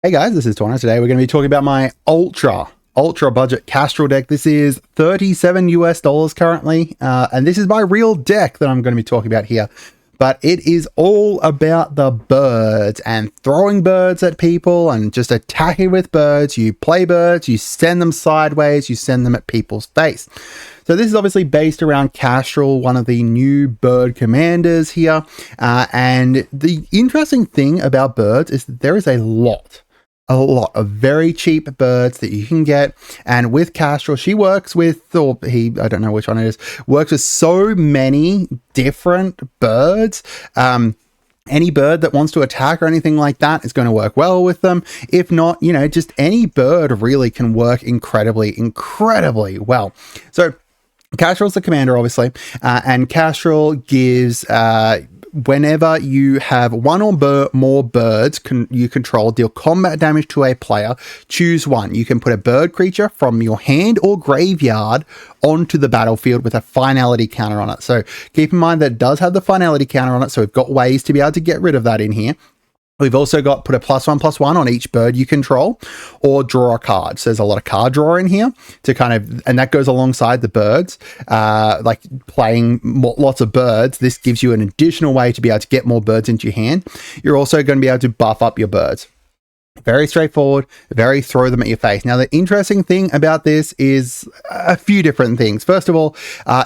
Hey guys, this is Tauna. Today we're going to be talking about my ultra budget Kastral deck. This is $37 currently, and this is my real deck that I'm going to be talking about here. But it is all about the birds and throwing birds at people and just attacking with birds. You play birds, you send them sideways, you send them at people's face. So this is obviously based around Kastral, one of the new bird commanders here. And the interesting thing about birds is that there is a lot of very cheap birds that you can get. And with Kastral, she works with, or he, I don't know which one it is, works with so many different birds. Any bird that wants to attack or anything like that is going to work well with them. If not, you know, just any bird really can work incredibly well. So Kastral's the commander, obviously, and Kastral gives, whenever you have one or more birds you control deal combat damage to a player, choose one. You can put a bird creature from your hand or graveyard onto the battlefield with a finality counter on it. So keep in mind that it does have the finality counter on it, so we've got ways to be able to get rid of that in here. We've also got put a +1/+1 on each bird you control, or draw a card. So there's a lot of card draw in here to kind of, and that goes alongside the birds. Like playing lots of birds, this gives you an additional way to be able to get more birds into your hand. You're also going to be able to buff up your birds. Very straightforward, very throw them at your face. Now, the interesting thing about this is a few different things. First of all,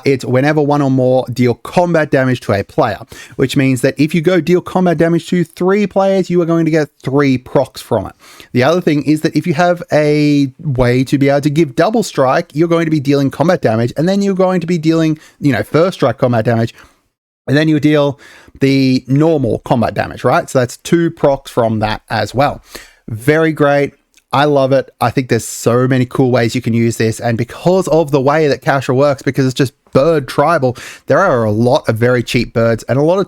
it's whenever one or more deal combat damage to a player, which means that if you go deal combat damage to 3 players, you are going to get 3 procs from it. The other thing is that if you have a way to be able to give double strike, you're going to be dealing combat damage, and then you're going to be dealing, you know, first strike combat damage, and then you deal the normal combat damage, right? So that's 2 procs from that as well. Very great. I love it. I think there's so many cool ways you can use this. And because of the way that Kastral works, because it's just bird tribal, there are a lot of very cheap birds and a lot of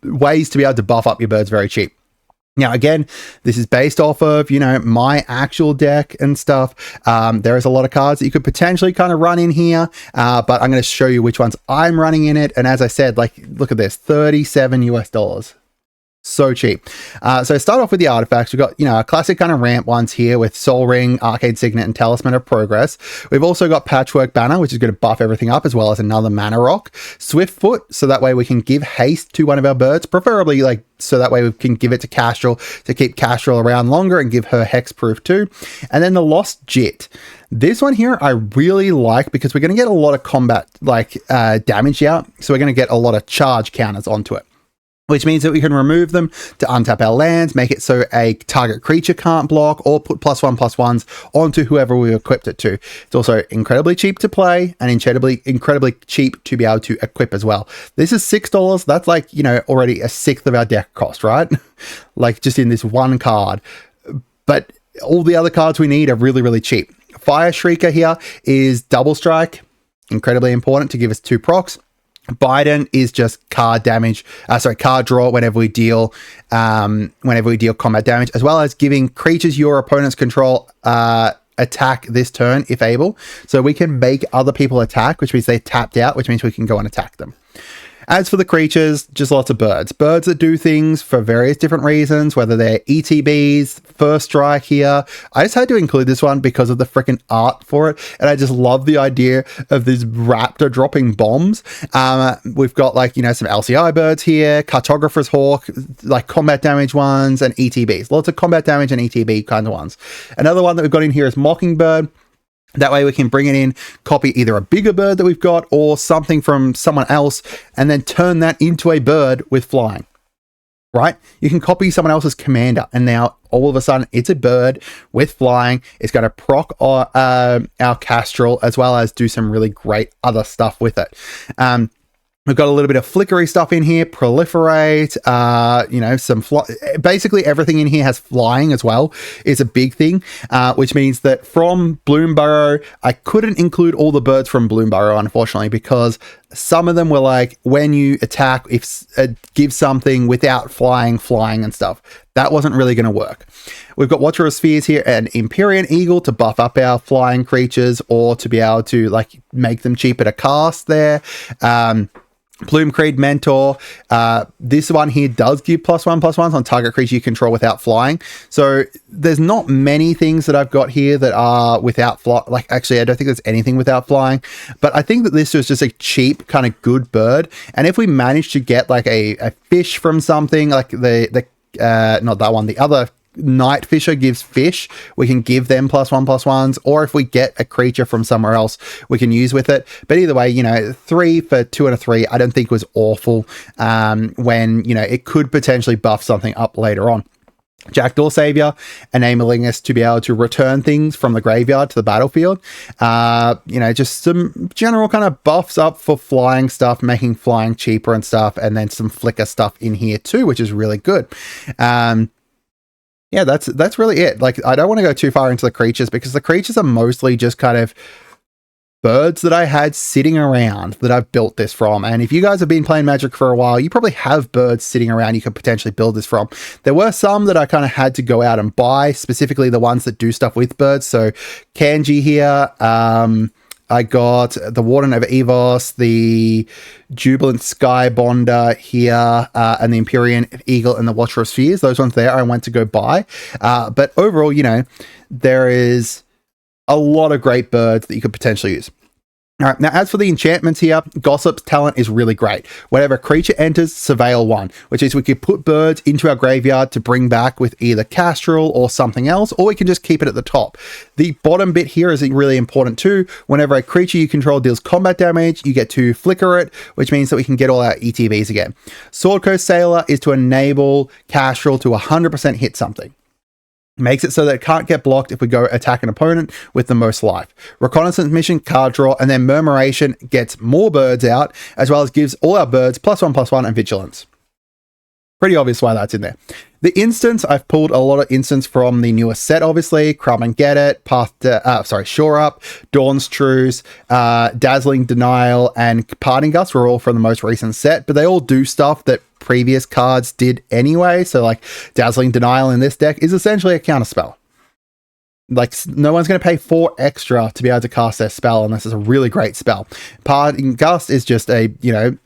ways to be able to buff up your birds very cheap. Now, again, this is based off of, you know, my actual deck and stuff. There is a lot of cards that you could potentially kind of run in here, but I'm going to show you which ones I'm running in it. And as I said, like, look at this, $37. So cheap. So start off with the artifacts. We've got, you know, a classic kind of ramp ones here with Soul Ring, Arcade Signet, and Talisman of Progress. We've also got Patchwork Banner, which is going to buff everything up, as well as another Mana Rock. Swiftfoot, so that way we can give haste to one of our birds, preferably like so that way we can give it to Kastral to keep Kastral around longer and give her hexproof too. And then the Lost Jit. This one here I really like because we're going to get a lot of combat like damage out. So we're going to get a lot of charge counters onto it, which means that we can remove them to untap our lands, make it so a target creature can't block, or put +1/+1s onto whoever we equipped it to. It's also incredibly cheap to play and incredibly cheap to be able to equip as well. This is $6. That's like, you know, already a sixth of our deck cost, right? Like just in this one card. But all the other cards we need are really cheap. Fire Shrieker here is double strike, incredibly important to give us 2 procs. Biden is just card damage, card draw whenever we deal combat damage, as well as giving creatures your opponents control attack this turn if able. So we can make other people attack, which means they tapped out, which means we can go and attack them. As for the creatures, just lots of birds. Birds that do things for various different reasons, whether they're ETBs, first strike here. I just had to include this one because of the freaking art for it. And I just love the idea of these raptor dropping bombs. We've got like, you know, some LCI birds here, Cartographer's Hawk, like combat damage ones, and ETBs. Lots of combat damage and ETB kind of ones. Another one that we've got in here is Mockingbird. That way we can bring it in, copy either a bigger bird that we've got or something from someone else, and then turn that into a bird with flying, right? You can copy someone else's commander, and now all of a sudden it's a bird with flying. It's going to proc our Kastral, as well as do some really great other stuff with it. We've got a little bit of flickery stuff in here, proliferate, you know, some basically everything in here has flying as well, is a big thing, which means that from Bloomburrow, I couldn't include all the birds from Bloomburrow, unfortunately, because some of them were like, when you attack, if give something without flying and stuff. That wasn't really going to work. We've got Watcher of Spheres here and Empyrean Eagle to buff up our flying creatures or to be able to like make them cheaper to cast there. Bloomburrow Mentor. This one here does give +1/+1s on target creature you control without flying. So there's not many things that I've got here that are without fly. Like, actually, I don't think there's anything without flying. But I think that this was just a cheap kind of good bird. And if we manage to get like a fish from something, like not that one, the other Night Fisher gives fish, we can give them +1/+1s, or if we get a creature from somewhere else, we can use with it. But either way, 3 for 2 and a 3, I don't think was awful when, it could potentially buff something up later on. Jackdaw Savior, enabling us to be able to return things from the graveyard to the battlefield. Just some general kind of buffs up for flying stuff, making flying cheaper and stuff, and then some flicker stuff in here too, which is really good. Yeah, that's really it. Like, I don't want to go too far into the creatures because the creatures are mostly just kind of birds that I had sitting around that I've built this from. And if you guys have been playing Magic for a while, you probably have birds sitting around you could potentially build this from. There were some that I kind of had to go out and buy, specifically the ones that do stuff with birds. So Kanji here, I got the Warden of Evos, the Jubilant Sky Bonder here, and the Empyrean Eagle and the Watcher of Spheres. Those ones there I went to go buy. But overall, there is a lot of great birds that you could potentially use. All right, now as for the enchantments here, Gossip's Talent is really great. Whenever a creature enters, surveil 1, which is we could put birds into our graveyard to bring back with either Kastral or something else, or we can just keep it at the top. The bottom bit here is really important too. Whenever a creature you control deals combat damage, you get to flicker it, which means that we can get all our ETBs again. Sword Coast Sailor is to enable Kastral to 100% hit something. Makes it so that it can't get blocked if we go attack an opponent with the most life. Reconnaissance Mission, card draw, and then Murmuration gets more birds out, as well as gives all our birds +1/+1 and Vigilance. Pretty obvious why that's in there. The instants, I've pulled a lot of instants from the newest set, obviously. Crumb and Get It, Shore Up, Dawn's Truce, Dazzling Denial, and Parting Gust were all from the most recent set, but they all do stuff that previous cards did anyway. So like Dazzling Denial in this deck is essentially a counter spell. Like, no one's going to pay 4 extra to be able to cast their spell, and this is a really great spell. Parting Gust is just a,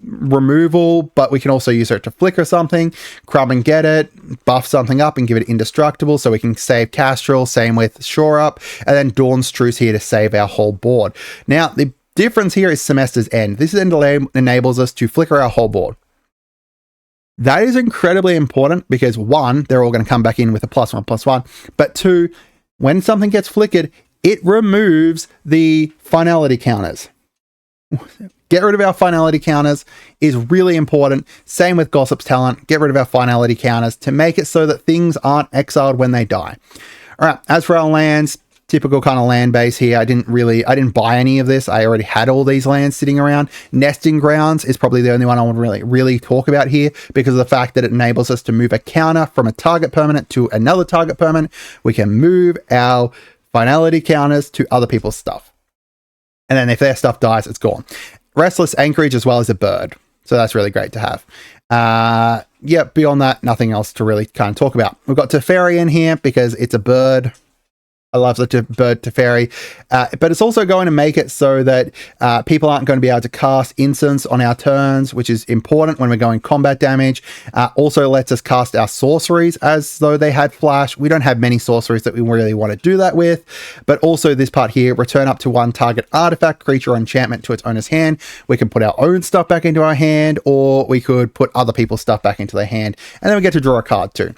removal, but we can also use it to flicker something. Crumb and Get It, buff something up and give it indestructible, so we can save Kastral, same with Shore Up, and then Dawn's Truce here to save our whole board. Now, the difference here is Semester's End. This enables us to flicker our whole board. That is incredibly important because 1, they're all going to come back in with a +1/+1, but 2, when something gets flickered, it removes the finality counters. Get rid of our finality counters is really important. Same with Gossip's Talent. Get rid of our finality counters to make it so that things aren't exiled when they die. All right, as for our lands, typical kind of land base here. I didn't buy any of this. I already had all these lands sitting around. Nesting Grounds is probably the only one I want to really talk about here because of the fact that it enables us to move a counter from a target permanent to another target permanent. We can move our finality counters to other people's stuff. And then if their stuff dies, it's gone. Restless Anchorage as well as a bird. So that's really great to have. Beyond that, nothing else to really kind of talk about. We've got Teferi in here because it's a bird. I love the bird Teferi, but it's also going to make it so that people aren't going to be able to cast instants on our turns, which is important when we're going combat damage. Also lets us cast our sorceries as though they had flash. We don't have many sorceries that we really want to do that with, but also this part here, return up to 1 target artifact, creature, or enchantment to its owner's hand. We can put our own stuff back into our hand, or we could put other people's stuff back into their hand, and then we get to draw a card too.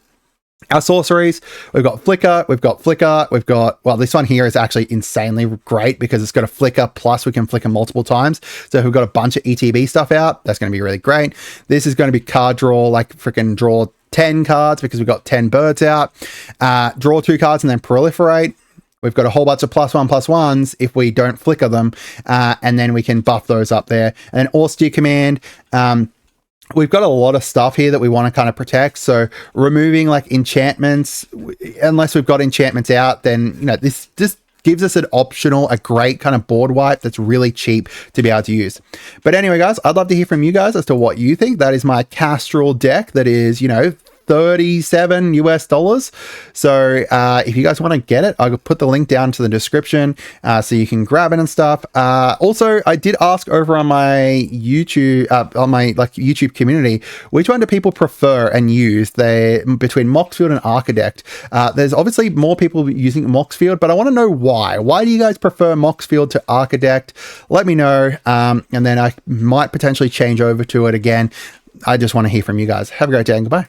Our sorceries, we've got Flicker, well, this one here is actually insanely great because it's got a Flicker, plus we can Flicker multiple times. So if we've got a bunch of ETB stuff out, that's going to be really great. This is going to be card draw, like freaking draw 10 cards because we've got 10 birds out. Draw 2 cards and then proliferate. We've got a whole bunch of +1/+1s if we don't Flicker them, and then we can buff those up there. And then Austere Command, we've got a lot of stuff here that we want to kind of protect. So removing like enchantments, unless we've got enchantments out, then, this just gives us a great kind of board wipe that's really cheap to be able to use. But anyway, guys, I'd love to hear from you guys as to what you think. That is my Kastral deck that is, $37 US. So if you guys want to get it, I'll put the link down to the description so you can grab it and stuff. Also, I did ask over on my YouTube YouTube community, which one do people prefer and use between Moxfield and Architect. There's obviously more people using Moxfield, but I want to know why. Why do you guys prefer Moxfield to Architect? Let me know, and then I might potentially change over to it again. I just want to hear from you guys. Have a great day and goodbye.